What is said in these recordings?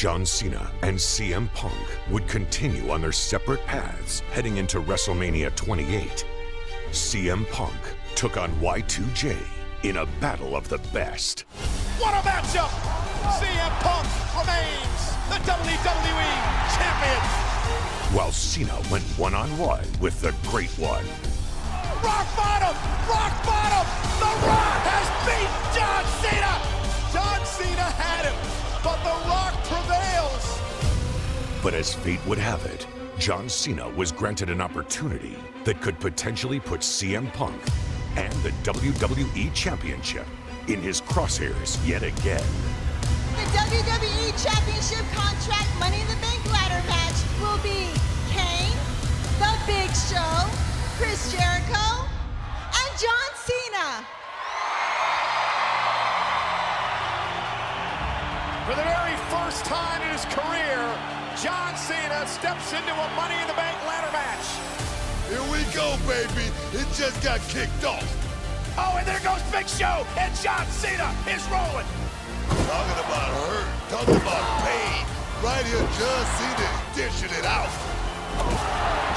John Cena and CM Punk would continue on their separate paths heading into WrestleMania 28. CM Punk took on Y2J in a battle of the best. What a matchup! CM Punk remains the WWE Champion! While Cena went one-on-one with the Great One. Rock bottom! Rock bottom! The Rock has beat John Cena! John Cena had him, but The Rock prevails! But as fate would have it, John Cena was granted an opportunity that could potentially put CM Punk and the WWE Championship in his crosshairs yet again. The WWE Championship contract Money in the Bank ladder match will be Kane, The Big Show, Chris Jericho, and John Cena. For the very first time in his career, John Cena steps into a Money in the Bank ladder match. Here we go, baby. It just got kicked off. Oh, and there goes Big Show, and John Cena is rolling. Talking about hurt, talking about pain. Right here, John Cena is dishing it out.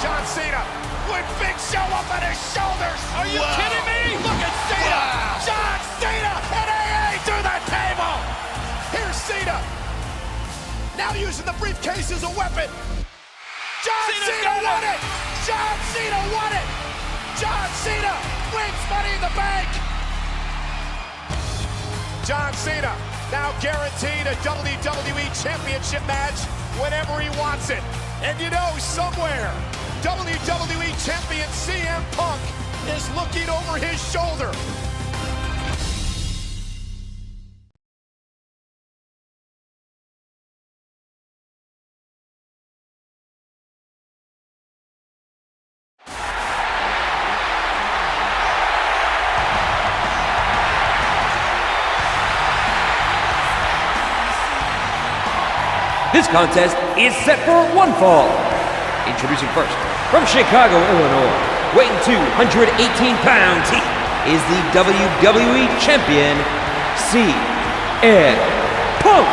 John Cena with Big Show up on his shoulders. Are you kidding me? Look at Cena. Wow. John Cena and AA to the table. Here's Cena. Now using the briefcase as a weapon. John Cena won it. John Cena won it. John Cena wins Money in the Bank. John Cena now guaranteed a WWE Championship match whenever he wants it. And you know, somewhere, WWE Champion CM Punk is looking over his shoulder. This contest is set for one fall. Introducing first, from Chicago, Illinois, weighing 218 pounds, he is the WWE Champion, CM Punk.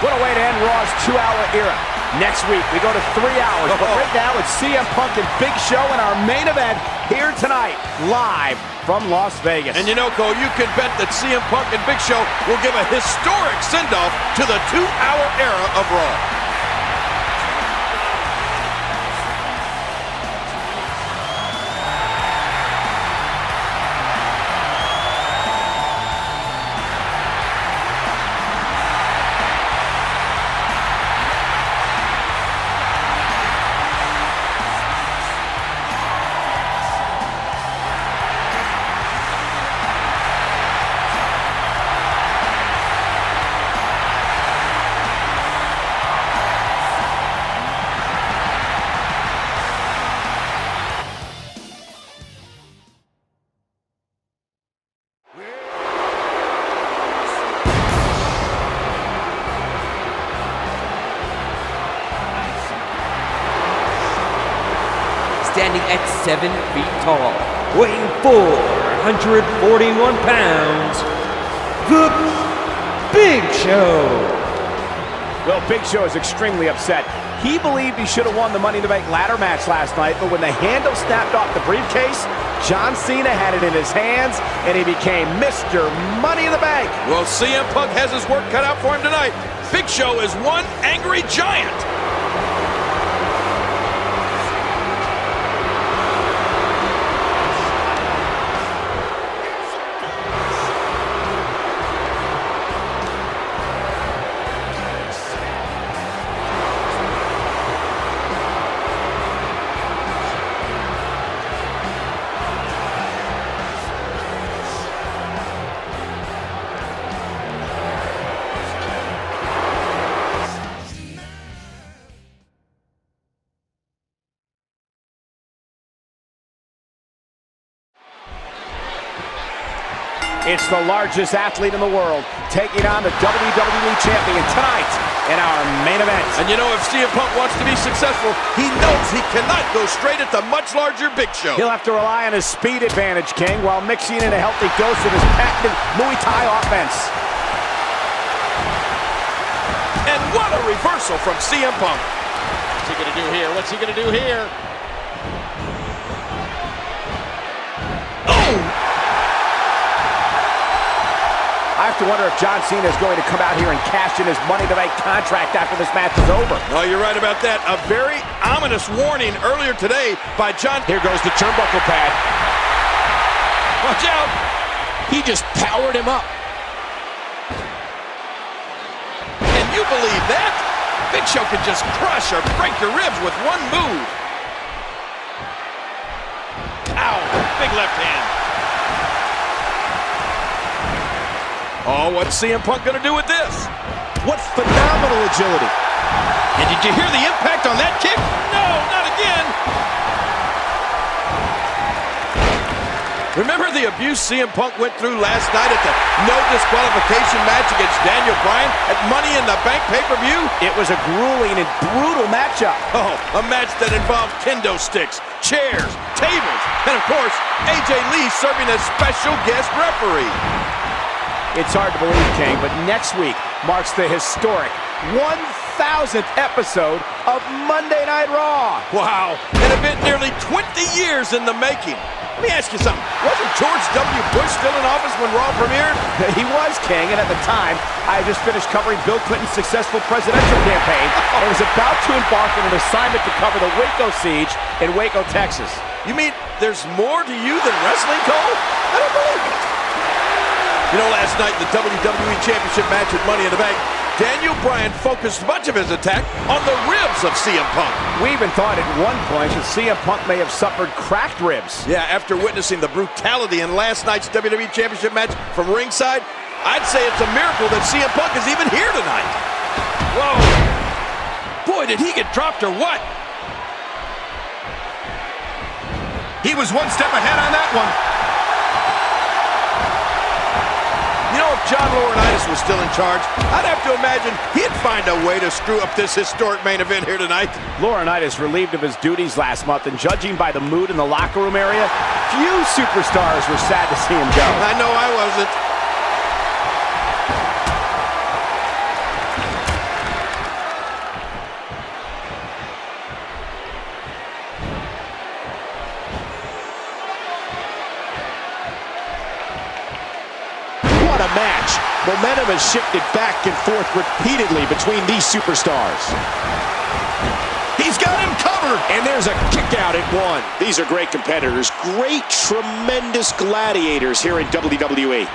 What a way to end Raw's 2-hour era. Next week, we go to 3 hours, but right now it's CM Punk and Big Show in our main event here tonight, live from Las Vegas. And you know, Cole, you can bet that CM Punk and Big Show will give a historic send-off to the 2-hour era of Raw. Standing at 7 feet tall, weighing 441 pounds, the Big Show. Well, Big Show is extremely upset. He believed he should have won the Money in the Bank ladder match last night, but when the handle snapped off the briefcase, John Cena had it in his hands, and he became Mr. Money in the Bank. Well, CM Punk has his work cut out for him tonight. Big Show is one angry giant. It's the largest athlete in the world taking on the WWE Champion tonight in our main event. And you know, if CM Punk wants to be successful, he knows he cannot go straight at the much larger Big Show. He'll have to rely on his speed advantage, King, while mixing in a healthy dose of his patented Muay Thai offense. And what a reversal from CM Punk. What's he gonna do here? What's he gonna do here? I have to wonder if John Cena is going to come out here and cash in his Money in the Bank contract after this match is over. Oh, you're right about that. A very ominous warning earlier today by John. Here goes the turnbuckle pad. Watch out. He just powered him up. Can you believe that? Big Show could just crush or break your ribs with one move. Ow, big left hand. Oh, what's CM Punk gonna do with this? What phenomenal agility. And did you hear the impact on that kick? No, not again. Remember the abuse CM Punk went through last night at the no disqualification match against Daniel Bryan at Money in the Bank pay-per-view? It was a grueling and brutal matchup. Oh, a match that involved kendo sticks, chairs, tables, and of course, AJ Lee serving as special guest referee. It's hard to believe, King, but next week marks the historic 1,000th episode of Monday Night Raw. Wow, an event nearly 20 years in the making. Let me ask you something. Wasn't George W. Bush still in office when Raw premiered? He was, King, and at the time, I had just finished covering Bill Clinton's successful presidential campaign and was about to embark on an assignment to cover the Waco siege in Waco, Texas. You mean there's more to you than wrestling, Cole? I don't believe it. You know, last night in the WWE Championship match at Money in the Bank, Daniel Bryan focused much of his attack on the ribs of CM Punk. We even thought at one point that CM Punk may have suffered cracked ribs. Yeah, after witnessing the brutality in last night's WWE Championship match from ringside, I'd say it's a miracle that CM Punk is even here tonight. Whoa. Boy, did he get dropped or what? He was one step ahead on that one. You know, if John Laurinaitis was still in charge, I'd have to imagine he'd find a way to screw up this historic main event here tonight. Laurinaitis relieved of his duties last month, and judging by the mood in the locker room area, few superstars were sad to see him go. I know I wasn't. What a match. Momentum has shifted back and forth repeatedly between these superstars. He's got him covered, and there's a kick out at one. These are great competitors, great, tremendous gladiators here in WWE.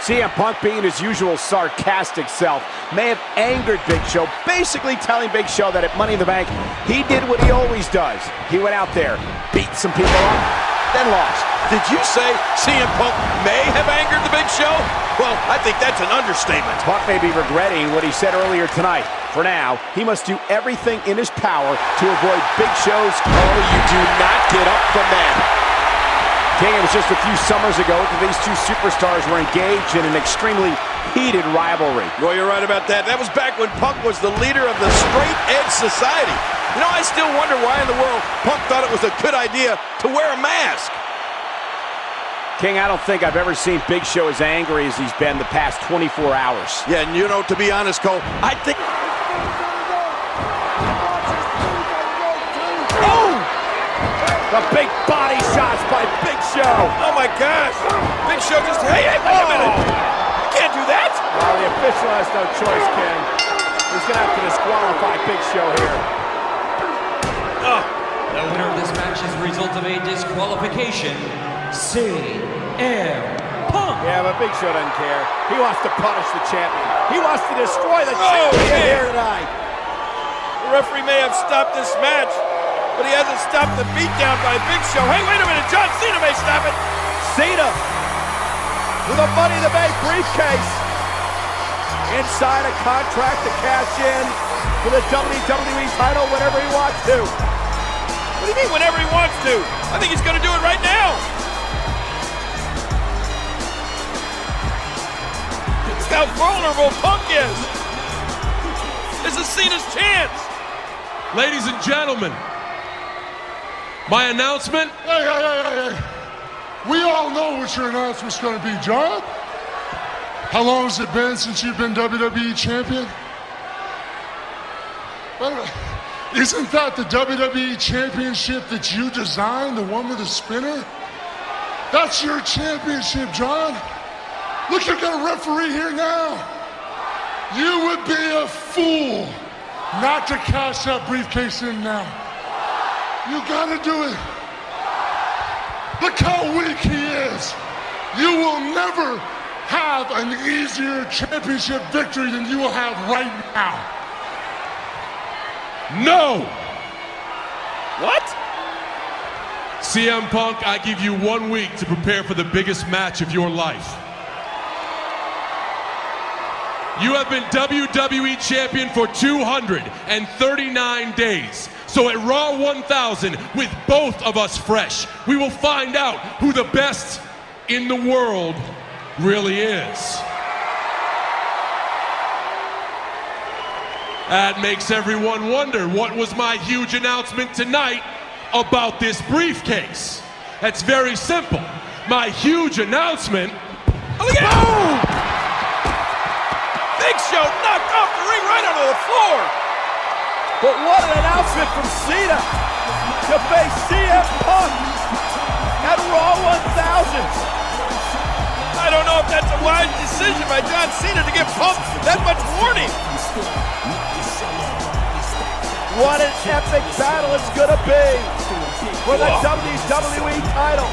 CM Punk, being his usual sarcastic self, may have angered Big Show, basically telling Big Show that at Money in the Bank, he did what he always does. He went out there, beat some people up, then lost. Did you say CM Punk may have angered the Big Show? Well, I think that's an understatement. Punk may be regretting what he said earlier tonight. For now, he must do everything in his power to avoid Big Show's... Oh, you do not get up from that. King, it was just a few summers ago that these two superstars were engaged in an extremely heated rivalry. Well, you're right about that. That was back when Punk was the leader of the straight edge society. You know, I still wonder why in the world Punk thought it was a good idea to wear a mask. King, I don't think I've ever seen Big Show as angry as he's been the past 24 hours. Yeah, and you know, to be honest, Cole, I think... Oh! The big body shots by Big Show. Oh, my gosh. Big Show just... Hey, wait a minute. You can't do that. Well, the official has no choice, King. He's going to have to disqualify Big Show here. The winner of this match is a result of a disqualification. CM Punk. Yeah, but Big Show doesn't care. He wants to punish the champion. He wants to destroy the champion here tonight. The referee may have stopped this match, but he hasn't stopped the beatdown by Big Show. Hey, wait a minute. John Cena may stop it. Cena with a Money in the Bank briefcase. Inside a contract to cash in for the WWE title whenever he wants to. What do you mean whenever he wants to? I think he's going to do it right now. How vulnerable Punk is. This is Cena's chance. Ladies and gentlemen, my announcement. Hey. We all know what your announcement's going to be, John. How long has it been since you've been WWE champion? By the way, isn't that the WWE Championship that you designed, the one with the spinner? That's your championship, John. Look, you've got a referee here now. You would be a fool not to cash that briefcase in now. You gotta do it. Look how weak he is. You will never have an easier championship victory than you will have right now. No! What? CM Punk, I give you 1 week to prepare for the biggest match of your life. You have been WWE Champion for 239 days. So at Raw 1000, with both of us fresh, we will find out who the best in the world really is. That makes everyone wonder, what was my huge announcement tonight about this briefcase? That's very simple. My huge announcement... Look at boom! Big Show knocked off the ring right onto the floor. But what an announcement from Cena to face CM Punk at Raw 1000. I don't know if that's a wise decision by John Cena to give Punk that much warning. What an epic battle it's gonna be for the WWE title.